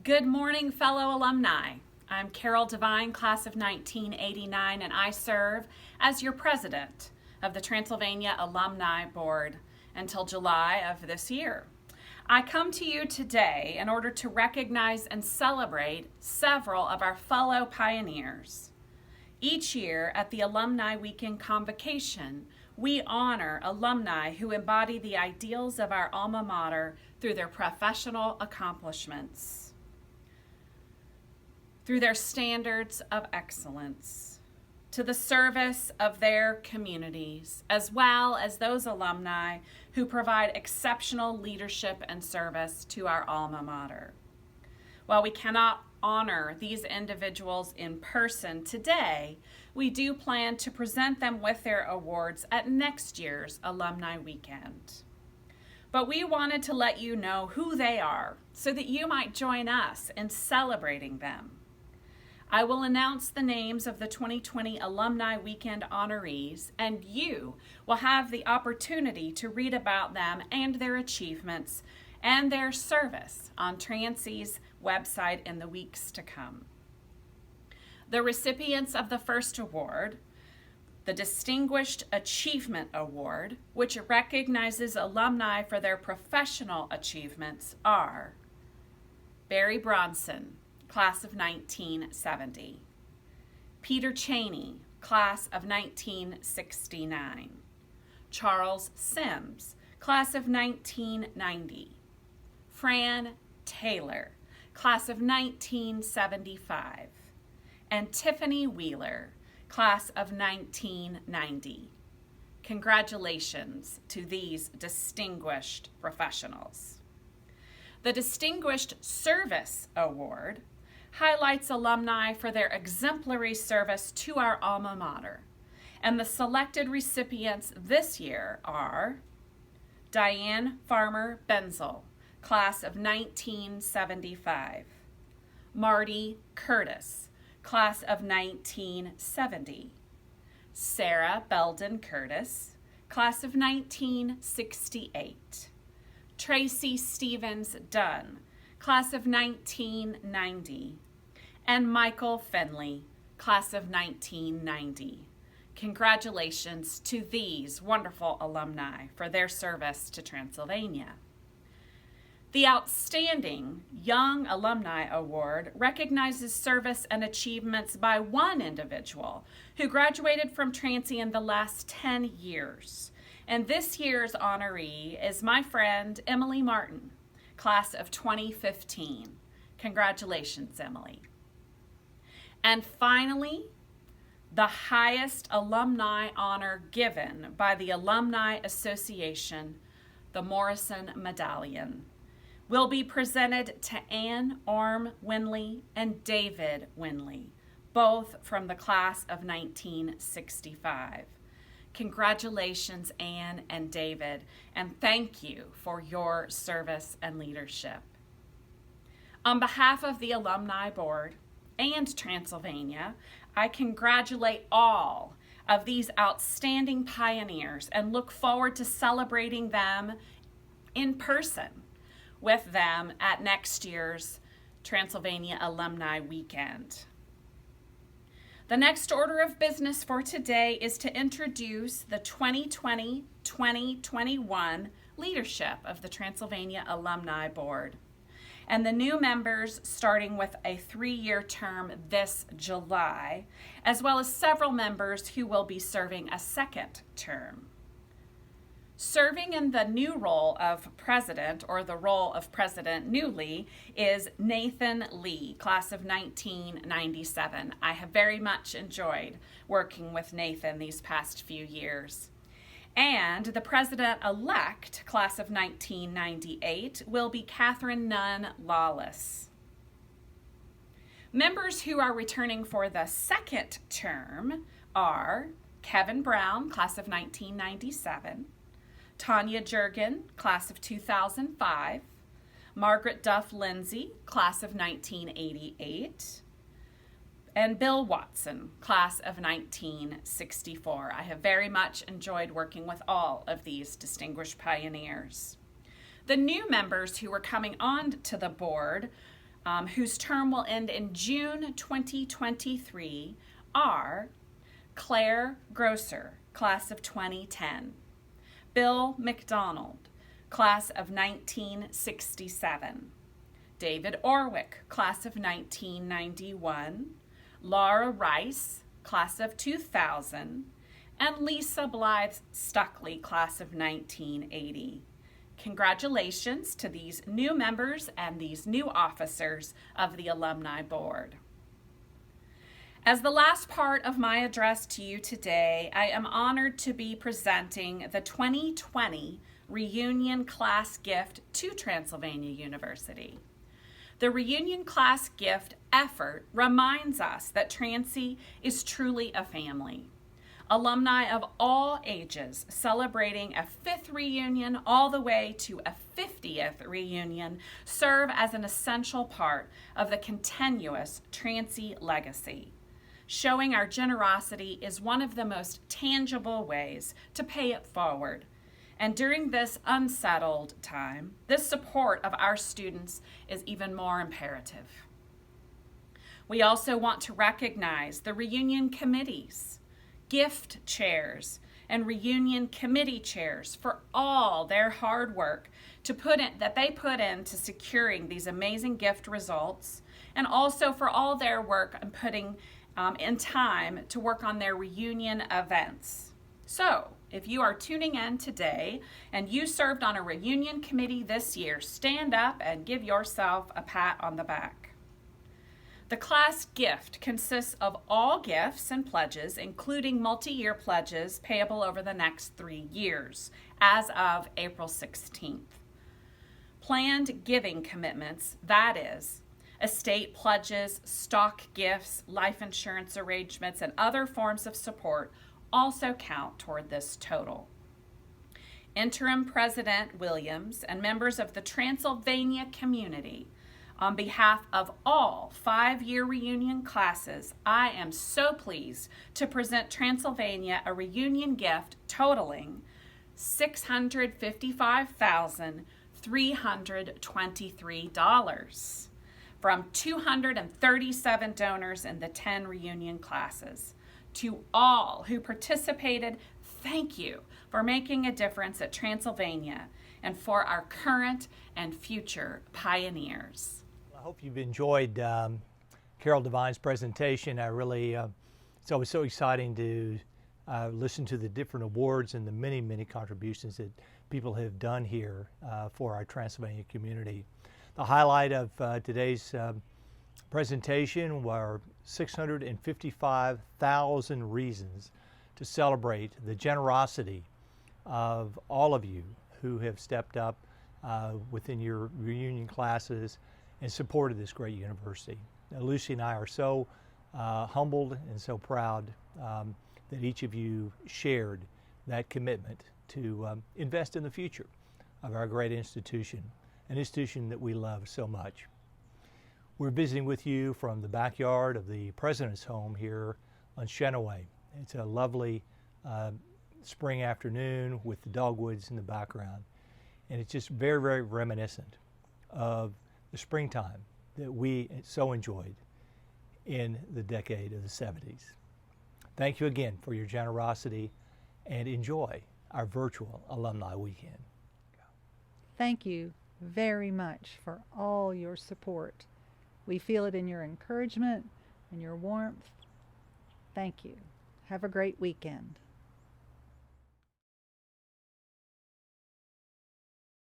Good morning, fellow alumni. I'm Carol Devine, class of 1989, and I serve as your president of the Transylvania Alumni Board until July of this year. I come to you today in order to recognize and celebrate several of our fellow pioneers. Each year at the Alumni Weekend Convocation, we honor alumni who embody the ideals of our alma mater through their professional accomplishments, through their standards of excellence, to the service of their communities, as well as those alumni who provide exceptional leadership and service to our alma mater. While we cannot honor these individuals in person today, we do plan to present them with their awards at next year's Alumni Weekend. But we wanted to let you know who they are so that you might join us in celebrating them. I will announce the names of the 2020 Alumni Weekend honorees, and you will have the opportunity to read about them and their achievements and their service on Transy's website in the weeks to come. The recipients of the first award, the Distinguished Achievement Award, which recognizes alumni for their professional achievements, are Barry Bronson, class of 1970. Peter Cheney, class of 1969. Charles Sims, class of 1990. Fran Taylor, class of 1975. And Tiffany Wheeler, class of 1990. Congratulations to these distinguished professionals. The Distinguished Service Award highlights alumni for their exemplary service to our alma mater. And the selected recipients this year are Diane Farmer Binzel, class of 1975. Marty Curtis, class of 1970. Sara Beldon Curtis, class of 1968. TracyStephens Dunn, class of 1990, and Michael Finley, class of 1990. Congratulations to these wonderful alumni for their service to Transylvania. The Outstanding Young Alumni Award recognizes service and achievements by one individual who graduated from Transy in the last 10 years. And this year's honoree is my friend Emily Martin, class of 2015. Congratulations, Emily. And finally, the highest alumni honor given by the Alumni Association, the Morrison Medallion, will be presented to Ann Orm Winley and David Winley, both from the class of 1965. Congratulations, Ann and David, and thank you for your service and leadership. On behalf of the Alumni Board and Transylvania, I congratulate all of these outstanding pioneers and look forward to celebrating them in person with them at next year's Transylvania Alumni Weekend. The next order of business for today is to introduce the 2020-2021 leadership of the Transylvania Alumni Board and the new members starting with a 3-year term this July, as well as several members who will be serving a second term. Serving in the new role of president, or the role of president newly, is Nathan Lee, class of 1997. I have very much enjoyed working with Nathan these past few years. And the president-elect, class of 1998, will be Catherine Nunn Lawless. Members who are returning for the second term are Kevin Brown, class of 1997, Tanya Jurgen, class of 2005, Margaret Duff Lindsay, class of 1988, and Bill Watson, class of 1964. I have very much enjoyed working with all of these distinguished pioneers. The new members who are coming on to the board whose term will end in June 2023, are Claire Grosser, class of 2010, Bill McDonald, class of 1967, David Orwick, class of 1991, Laura Rice, class of 2000, and Lisa Blythe Stuckley, class of 1980. Congratulations to these new members and these new officers of the Alumni Board. As the last part of my address to you today, I am honored to be presenting the 2020 Reunion Class Gift to Transylvania University. The Reunion Class Gift effort reminds us that Transy is truly a family. Alumni of all ages celebrating a 5th reunion all the way to a 50th reunion serve as an essential part of the continuous Transy legacy. Showing our generosity is one of the most tangible ways to pay it forward. And during this unsettled time, this support of our students is even more imperative. We also want to recognize the reunion committees, gift chairs, and reunion committee chairs for all their hard work that they put into securing these amazing gift results, and also for all their work and putting in time to work on their reunion events. So, if you are tuning in today and you served on a reunion committee this year, stand up and give yourself a pat on the back. The class gift consists of all gifts and pledges, including multi-year pledges payable over the next 3 years, as of April 16th. Planned giving commitments, that is, estate pledges, stock gifts, life insurance arrangements, and other forms of support also count toward this total. Interim President Williams and members of the Transylvania community, on behalf of all 5-year reunion classes, I am so pleased to present Transylvania a reunion gift totaling $655,323 from 237 donors in the 10 reunion classes. To all who participated, thank you for making a difference at Transylvania and for our current and future pioneers. I hope you've enjoyed Carol Devine's presentation. It's always so exciting to listen to the different awards and the many, many contributions that people have done here for our Transylvania community. The highlight of today's presentation were 655,000 reasons to celebrate the generosity of all of you who have stepped up within your reunion classes and supported this great university. Now, Lucy and I are so humbled and so proud that each of you shared that commitment to invest in the future of our great institution, an institution that we love so much. We're visiting with you from the backyard of the President's Home here on Cheney. It's a lovely spring afternoon with the dogwoods in the background, and it's just very, very reminiscent of the springtime that we so enjoyed in the decade of the 70s. Thank you again for your generosity, and enjoy our virtual alumni weekend. Thank you very much for all your support. We feel it in your encouragement and your warmth. Thank you. Have a great weekend.